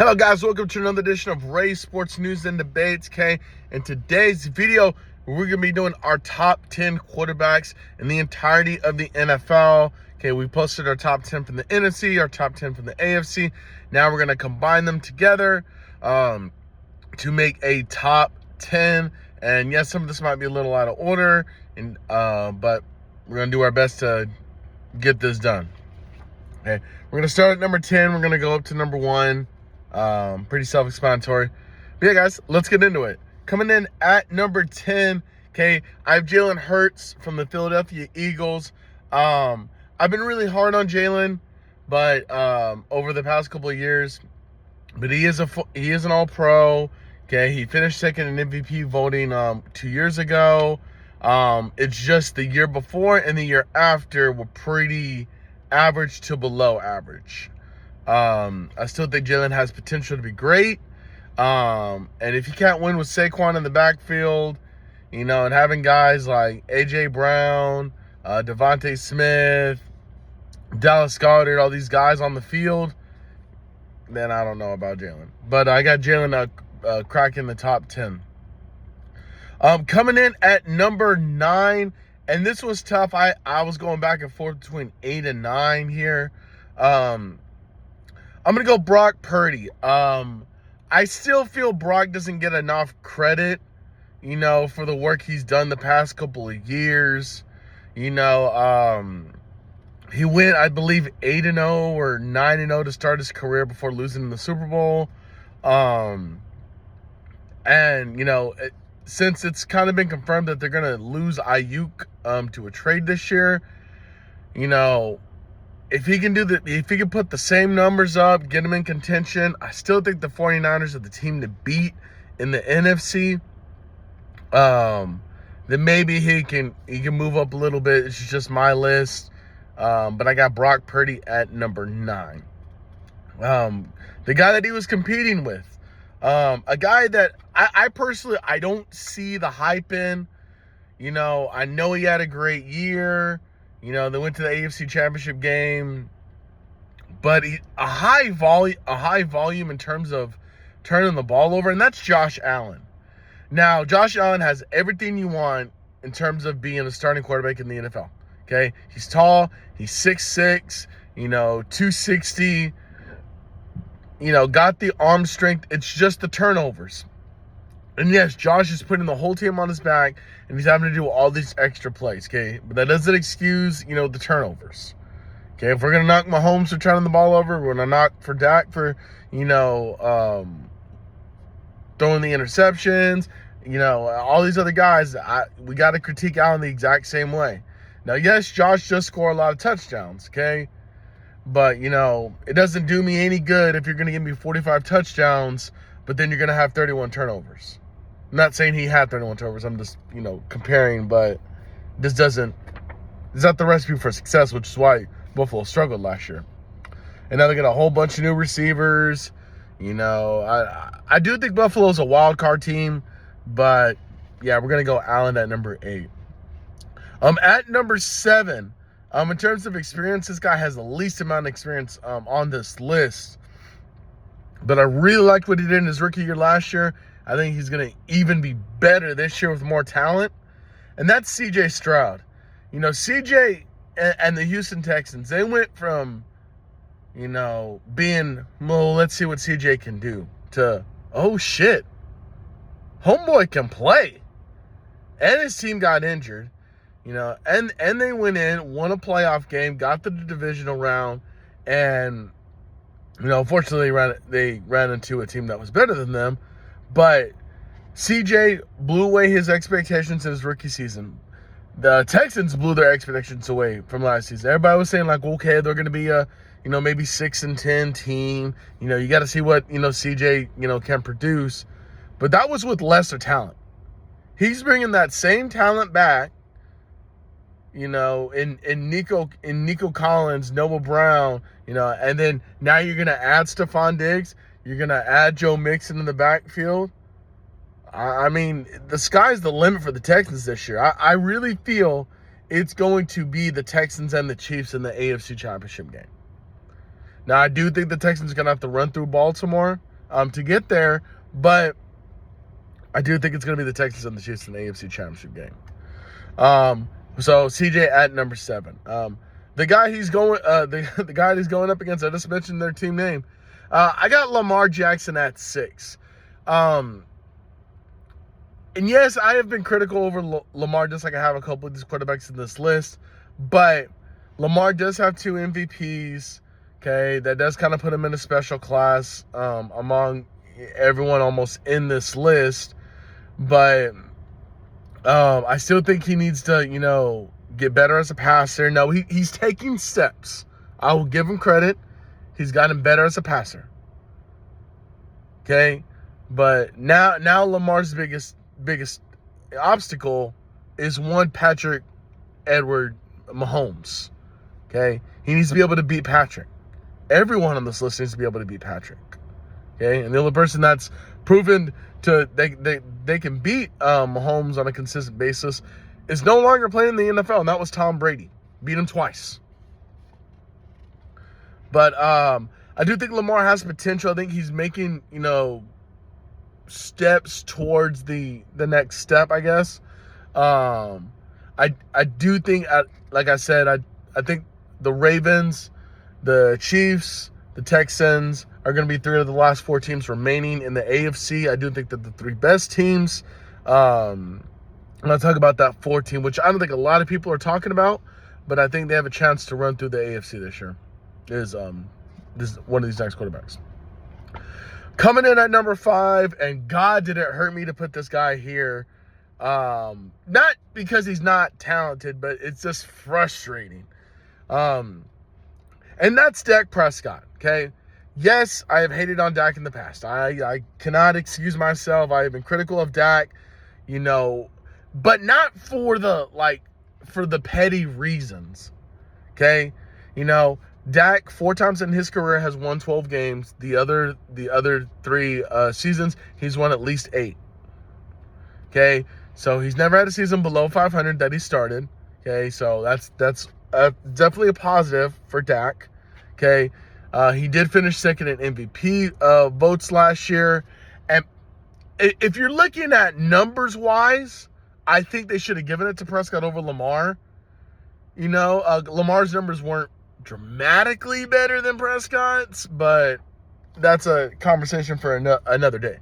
Hello guys, welcome to another edition of Ray's Sports News and Debates, okay? In today's video, we're going to be doing our top 10 quarterbacks in the entirety of the NFL. Okay, we posted our top 10 from the NFC, our top 10 from the AFC. Now we're going to combine them together to make a top 10. And yes, some of this might be a little out of order, but we're going to do our best to get this done. Okay, we're going to start at number 10. We're going to go up to number 1. Pretty self-explanatory. But yeah, guys, let's get into it. Coming in at number 10, okay, I have Jalen Hurts from the Philadelphia Eagles. I've been really hard on Jalen, but over the past couple of years, but he is an All-Pro. Okay, he finished second in MVP voting 2 years ago. It's just the year before and the year after were pretty average to below average. I still think Jalen has potential to be great. And if you can't win with Saquon in the backfield, and having guys like A.J. Brown, Devontae Smith, Dallas Goedert, all these guys on the field, then I don't know about Jalen. But I got Jalen cracking the top 10. Coming in at number 9, and this was tough. I was going back and forth between 8 and 9 here. I'm going to go Brock Purdy. I still feel Brock doesn't get enough credit, for the work he's done the past couple of years. He went, I believe, 8-0 or 9-0 to start his career before losing in the Super Bowl. Since it's kind of been confirmed that they're going to lose Ayuk to a trade this year, if he can put the same numbers up, get him in contention, I still think the 49ers are the team to beat in the NFC. Then maybe he can move up a little bit. It's just my list. But I got Brock Purdy at number 9. The guy that he was competing with. A guy that I personally, I don't see the hype in. I know he had a great year. They went to the AFC Championship game, but a high volume in terms of turning the ball over, and that's Josh Allen. Now, Josh Allen has everything you want in terms of being a starting quarterback in the NFL. Okay, he's tall, he's 6'6", 260. Got the arm strength. It's just the turnovers. And yes, Josh is putting the whole team on his back, and he's having to do all these extra plays, okay? But that doesn't excuse, the turnovers. Okay, if we're going to knock Mahomes for turning the ball over, we're going to knock for Dak for, throwing the interceptions, all these other guys, we got to critique Allen the exact same way. Now, yes, Josh just scored a lot of touchdowns, okay? But, it doesn't do me any good if you're going to give me 45 touchdowns, but then you're going to have 31 turnovers. I'm not saying he had 31 turnovers. I'm just, comparing, but it's not the recipe for success, which is why Buffalo struggled last year. And now they got a whole bunch of new receivers. I do think Buffalo's a wild card team, but yeah, we're going to go Allen at number 8. At number 7, in terms of experience, this guy has the least amount of experience on this list. But I really liked what he did in his rookie year last year. I think he's going to even be better this year with more talent. And that's C.J. Stroud. C.J. and the Houston Texans, they went from, being, well, let's see what C.J. can do, to, oh, shit, homeboy can play. And his team got injured, and they went in, won a playoff game, got to the divisional round, and unfortunately, they ran into a team that was better than them. But CJ blew away his expectations in his rookie season. The Texans blew their expectations away from last season. Everybody was saying, like, okay, they're going to be a, maybe 6-10 team. You got to see what, CJ, can produce. But that was with lesser talent. He's bringing that same talent back, in Nico Collins, Noah Brown, and then now you're going to add Stephon Diggs. You're going to add Joe Mixon in the backfield. I mean, the sky's the limit for the Texans this year. I really feel it's going to be the Texans and the Chiefs in the AFC Championship game. Now, I do think the Texans are going to have to run through Baltimore. to get there. But I do think it's going to be the Texans and the Chiefs in the AFC Championship game. So CJ at number 7. The guy he's going, the guy he's going up against, I just mentioned their team name. I got Lamar Jackson at 6. And yes, I have been critical over Lamar, just like I have a couple of these quarterbacks in this list. But Lamar does have 2 MVPs. Okay, that does kind of put him in a special class among everyone almost in this list. But I still think he needs to, get better as a passer. No, he's taking steps. I will give him credit. He's gotten better as a passer. Okay? But now Lamar's biggest obstacle is one Patrick Edward Mahomes. Okay? He needs to be able to beat Patrick. Everyone on this list needs to be able to beat Patrick. Okay? And the only person that's proven they can beat Mahomes on a consistent basis is no longer playing in the NFL, and that was Tom Brady. Beat him twice. But I do think Lamar has potential. I think he's making, steps towards the next step, I guess. I do think, like I said, I think the Ravens, the Chiefs, the Texans are going to be 3 of the last 4 teams remaining in the AFC. I do think that the 3 best teams, I'm going to talk about that 4 team, which I don't think a lot of people are talking about, but I think they have a chance to run through the AFC this year, is one of these next quarterbacks. Coming in at number 5, and God, did it hurt me to put this guy here. Not because he's not talented, but it's just frustrating. And that's Dak Prescott, okay? Yes, I have hated on Dak in the past. I cannot excuse myself. I have been critical of Dak, but not for the petty reasons, okay? Dak 4 times in his career has won 12 games. The other 3 seasons, he's won at least 8. Okay, so he's never had a season below 500 that he started. Okay, so that's definitely a positive for Dak. Okay, he did finish second in MVP votes last year, and if you're looking at numbers wise, I think they should have given it to Prescott over Lamar. Lamar's numbers weren't dramatically better than Prescott's, but that's a conversation for another day.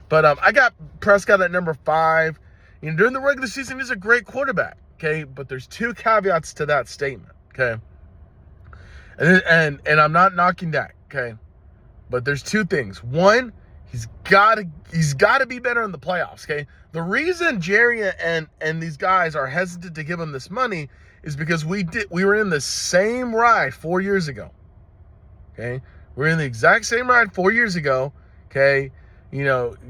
But I got Prescott at number 5. During the regular season, he's a great quarterback, okay? But there's 2 caveats to that statement, okay? And I'm not knocking Dak, okay? But there's 2 things. One, he's got to be better in the playoffs, okay? The reason Jerry and these guys are hesitant to give him this money is because we were in the same ride 4 years ago. Okay? We're in the exact same ride 4 years ago. Okay?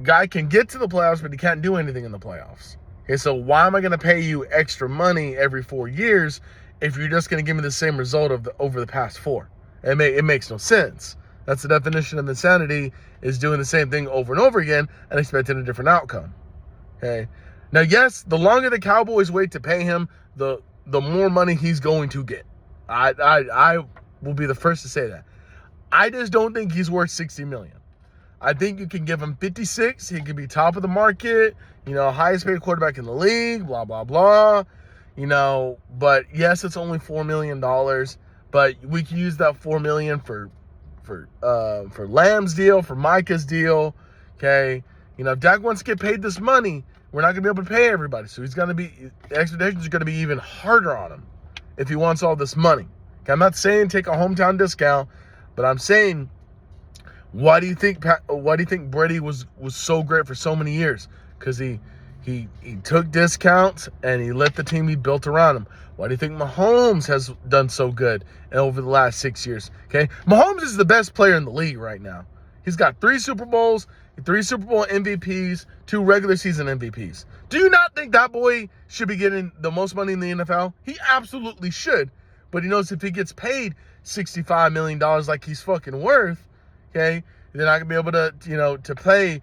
Guy can get to the playoffs, but he can't do anything in the playoffs. Okay, so why am I going to pay you extra money every 4 years if you're just going to give me the same result over the past 4? It makes no sense. That's the definition of insanity, is doing the same thing over and over again and expecting a different outcome. Okay? Now, yes, the longer the Cowboys wait to pay him, the more money he's going to get. I will be the first to say that. I just don't think he's worth $60 million. I think you can give him 56. He could be top of the market, highest paid quarterback in the league, blah, blah, blah. But yes, it's only $4 million. But we can use that $4 million for Lamb's deal, for Micah's deal. Okay. If Dak wants to get paid this money, we're not going to be able to pay everybody. So the expectations are going to be even harder on him if he wants all this money. Okay, I'm not saying take a hometown discount, but I'm saying, why do you think Brady was so great for so many years? Because he took discounts and he let the team be built around him. Why do you think Mahomes has done so good over the last 6 years? Okay, Mahomes is the best player in the league right now. He's got 3 Super Bowls, 3 Super Bowl MVPs, 2 regular season MVPs. Do you not think that boy should be getting the most money in the NFL? He absolutely should. But he knows if he gets paid $65 million like he's fucking worth, okay, they're not going to be able to, to pay,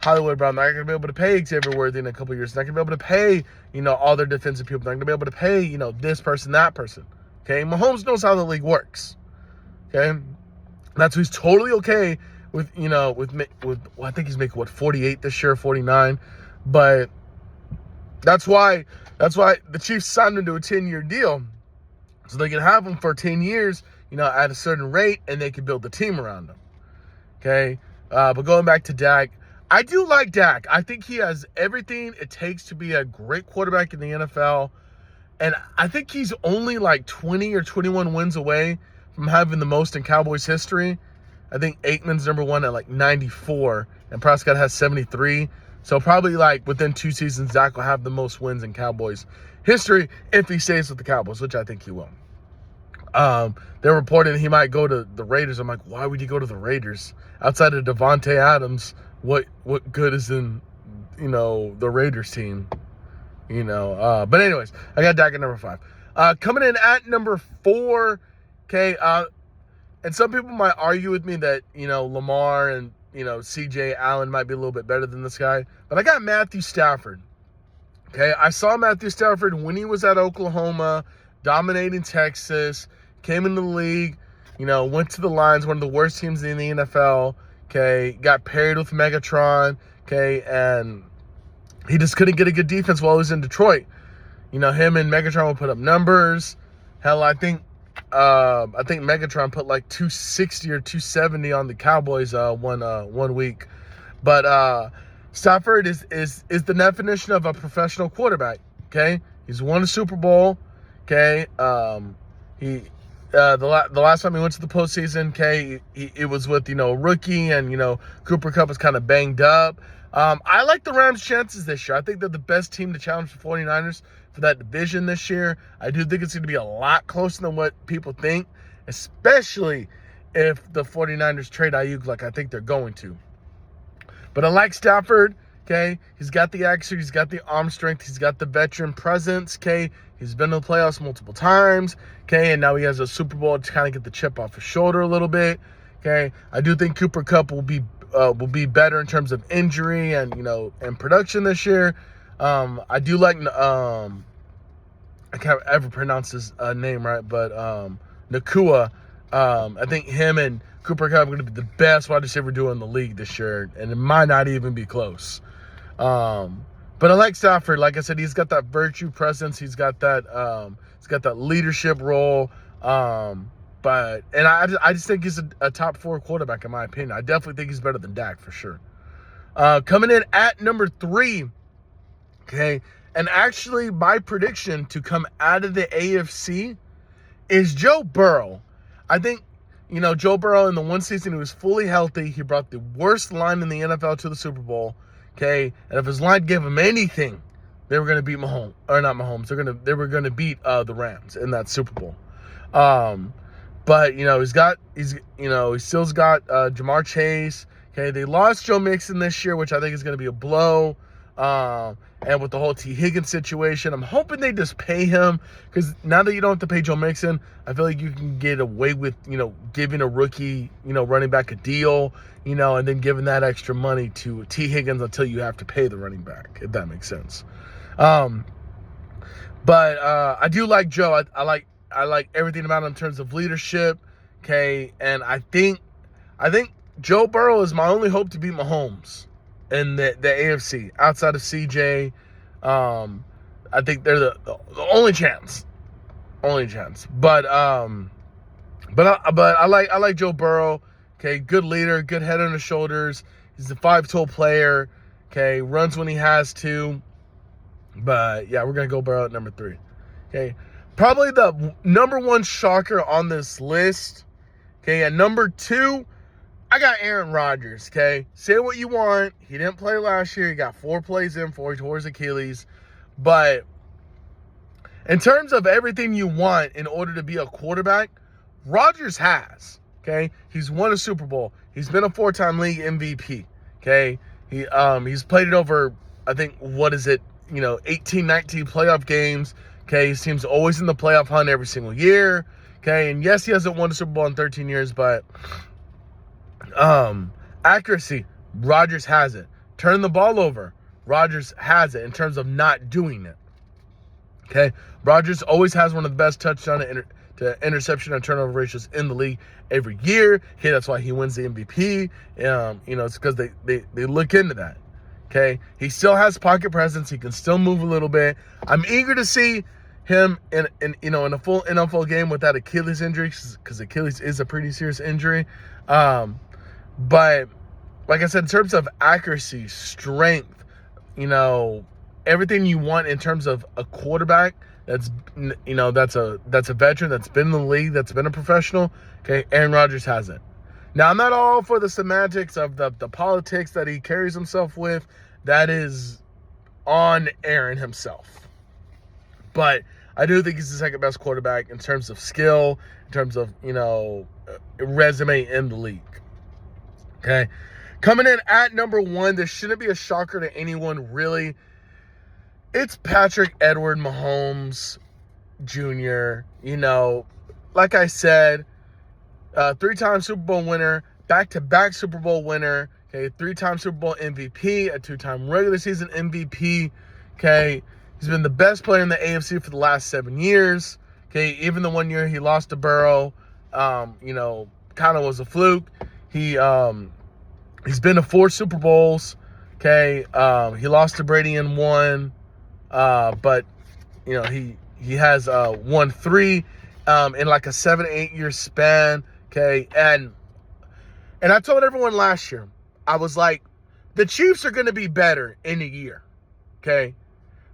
Hollywood Brown. They're not going to be able to pay Xavier Worthy in a couple of years. They're not going to be able to pay, all their defensive people. They're not going to be able to pay, this person, that person. Okay, Mahomes knows how the league works. Okay, that's why he's totally okay I think he's making what 48 this year, 49, but that's why the Chiefs signed him to a 10-year deal, so they can have him for 10 years, at a certain rate, and they can build the team around him. Okay, but going back to Dak, I do like Dak. I think he has everything it takes to be a great quarterback in the NFL. And I think he's only like 20 or 21 wins away from having the most in Cowboys history. I think Aikman's number one at like 94, and Prescott has 73. So probably like within 2 seasons, Dak will have the most wins in Cowboys history if he stays with the Cowboys, which I think he will. They're reporting he might go to the Raiders. I'm like, why would he go to the Raiders? Outside of Devontae Adams, what good is in, the Raiders team? But anyways, I got Dak at number 5. Coming in at number 4, okay, and some people might argue with me that, Lamar and, CJ Allen might be a little bit better than this guy, but I got Matthew Stafford. Okay, I saw Matthew Stafford when he was at Oklahoma, dominating Texas, came into the league, went to the Lions, one of the worst teams in the NFL, okay, got paired with Megatron, okay, and he just couldn't get a good defense while he was in Detroit. Him and Megatron would put up numbers. Hell, I think Megatron put like 260 or 270 on the Cowboys one week. But Stafford is the definition of a professional quarterback. Okay, he's won a Super Bowl. Okay, he the last time he went to the postseason, okay, it was with a rookie, and Cooper Kupp was kind of banged up. I like the Rams' chances this year. I think they're the best team to challenge the 49ers for that division this year. I do think it's going to be a lot closer than what people think, especially if the 49ers trade Ayuk like I think they're going to. But I like Stafford, okay? He's got the accuracy, he's got the arm strength, he's got the veteran presence, okay? He's been to the playoffs multiple times, okay? And now he has a Super Bowl to kind of get the chip off his shoulder a little bit, okay? I do think Cooper Kupp will be better in terms of injury and and production this year. I do like I can't ever pronounce his name right, but Nakua. I think him and Cooper Kupp are going to be the best wide receiver duo in the league this year, and it might not even be close. But I like Stafford. Like I said, he's got that virtue presence. He's got that leadership role. But I just think he's a top 4 quarterback in my opinion. I definitely think he's better than Dak for sure. Coming in at number 3, okay, and actually my prediction to come out of the AFC is Joe Burrow. I think, Joe Burrow in the one season he was fully healthy. He brought the worst line in the NFL to the Super Bowl, okay, and if his line gave him anything, they were going to beat Mahomes, or not Mahomes. They were going to beat the Rams in that Super Bowl. But he still's got Jamar Chase. Okay, they lost Joe Mixon this year, which I think is going to be a blow. And with the whole T. Higgins situation, I'm hoping they just pay him, because now that you don't have to pay Joe Mixon, I feel like you can get away with giving a rookie running back a deal, and then giving that extra money to T. Higgins until you have to pay the running back, if that makes sense. But I do like Joe. I like everything about him in terms of leadership, okay? And I think Joe Burrow is my only hope to beat Mahomes in the AFC outside of CJ. I think they're the only chance. But I like Joe Burrow. Okay, good leader, good head on his shoulders. He's a 5-tool player. Okay, runs when he has to. But yeah, we're gonna go Burrow at number 3. Okay. Probably the number 1 shocker on this list. Okay, at number 2, I got Aaron Rodgers. Okay, say what you want. He didn't play last year. He got 4 plays in for he tore his Achilles. But in terms of everything you want in order to be a quarterback, Rodgers has. Okay, he's won a Super Bowl. He's been a 4-time league MVP. Okay, he's played it over, I think, 18, 19 playoff games. Okay, his team's always in the playoff hunt every single year. Okay, and yes, he hasn't won a Super Bowl in 13 years, but accuracy, Rodgers has it. Turn the ball over, Rodgers has it in terms of not doing it. Okay, Rodgers always has one of the best touchdown to interception and turnover ratios in the league every year. Okay, that's why he wins the MVP. It's because they look into that. Okay, he still has pocket presence. He can still move a little bit. I'm eager to see him in a full NFL game without Achilles injury, because Achilles is a pretty serious injury. But like I said, in terms of accuracy, strength, everything you want in terms of a quarterback that's a veteran, that's been in the league, that's been a professional. Okay, Aaron Rodgers has it. Now, I'm not all for the semantics of the politics that he carries himself with. That is on Aaron himself. But I do think he's the second best quarterback in terms of skill, in terms of, resume in the league. Okay. Coming in at number 1, this shouldn't be a shocker to anyone, really. It's Patrick Edward Mahomes Jr. Like I said, 3-time Super Bowl winner, back-to-back Super Bowl winner, okay, 3-time Super Bowl MVP, a 2-time regular season MVP, okay. He's been the best player in the AFC for the last 7 years, okay. Even the 1 year he lost to Burrow, kind of was a fluke. He's been to 4 Super Bowls, okay. He lost to Brady in 1, but he has won 3 in like a 7-8 year span. Okay, and I told everyone last year, I was like, the Chiefs are going to be better in a year, okay?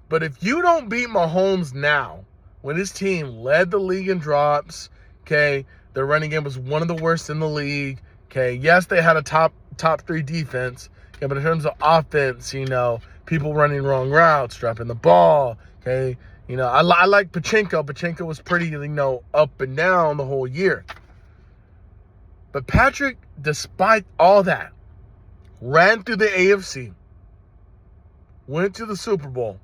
But if you don't beat Mahomes now, when his team led the league in drops, okay, their running game was one of the worst in the league, okay? Yes, they had a top 3 defense, okay, but in terms of offense, people running wrong routes, dropping the ball, okay? I like Pachinko. Pachinko was pretty, up and down the whole year. But Patrick, despite all that, ran through the AFC, went to the Super Bowl,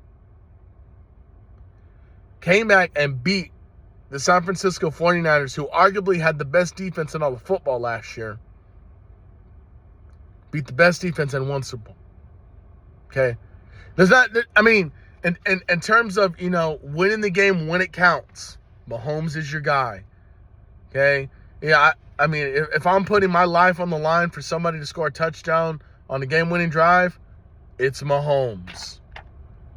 came back and beat the San Francisco 49ers, who arguably had the best defense in all of football last year. Beat the best defense and won Super Bowl. Okay? In terms of, winning the game when it counts, Mahomes is your guy. Okay? Yeah, if I'm putting my life on the line for somebody to score a touchdown on a game-winning drive, it's Mahomes.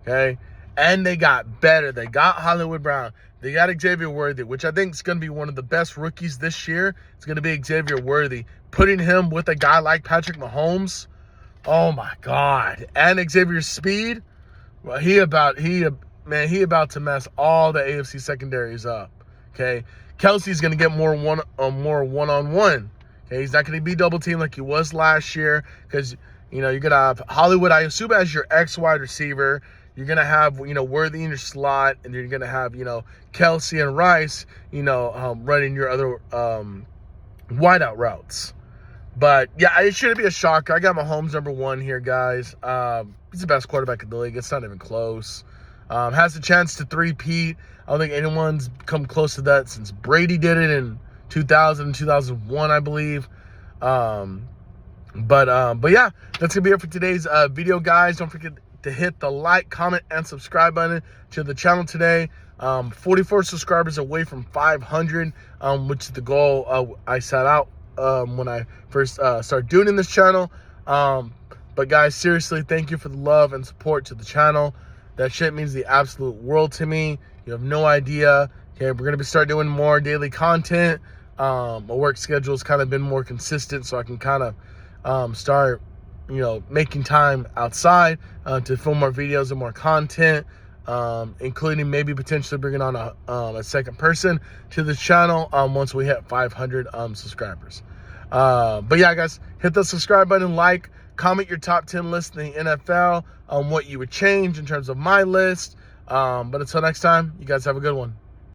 Okay? And they got better. They got Hollywood Brown. They got Xavier Worthy, which I think is going to be one of the best rookies this year. It's going to be Xavier Worthy. Putting him with a guy like Patrick Mahomes, oh my God. And Xavier's speed, well, he about to mess all the AFC secondaries up. Okay? Kelsey's going to get more one-on-one. Okay? He's not going to be double-teamed like he was last year, because, you're going to have Hollywood, I assume, as your ex-wide receiver. You're going to have, Worthy in your slot, and you're going to have, Kelsey and Rice, running your other wideout routes. But, yeah, it shouldn't be a shocker. I got Mahomes number 1 here, guys. He's the best quarterback in the league. It's not even close. Has a chance to three-peat. I don't think anyone's come close to that since Brady did it in 2000 and 2001, I believe. But yeah, that's going to be it for today's video, guys. Don't forget to hit the like, comment, and subscribe button to the channel today. 44 subscribers away from 500, which is the goal I set out when I first started doing this channel. But guys, seriously, thank you for the love and support to the channel. That shit means the absolute world to me. You have no idea. Okay, we're going to start doing more daily content. My work schedule's kind of been more consistent, so I can kind of start, making time outside to film more videos and more content, including maybe potentially bringing on a second person to the channel once we hit 500 subscribers. But yeah, guys, hit the subscribe button, like, comment your top 10 list in the NFL, what you would change in terms of my list. But until next time, you guys have a good one.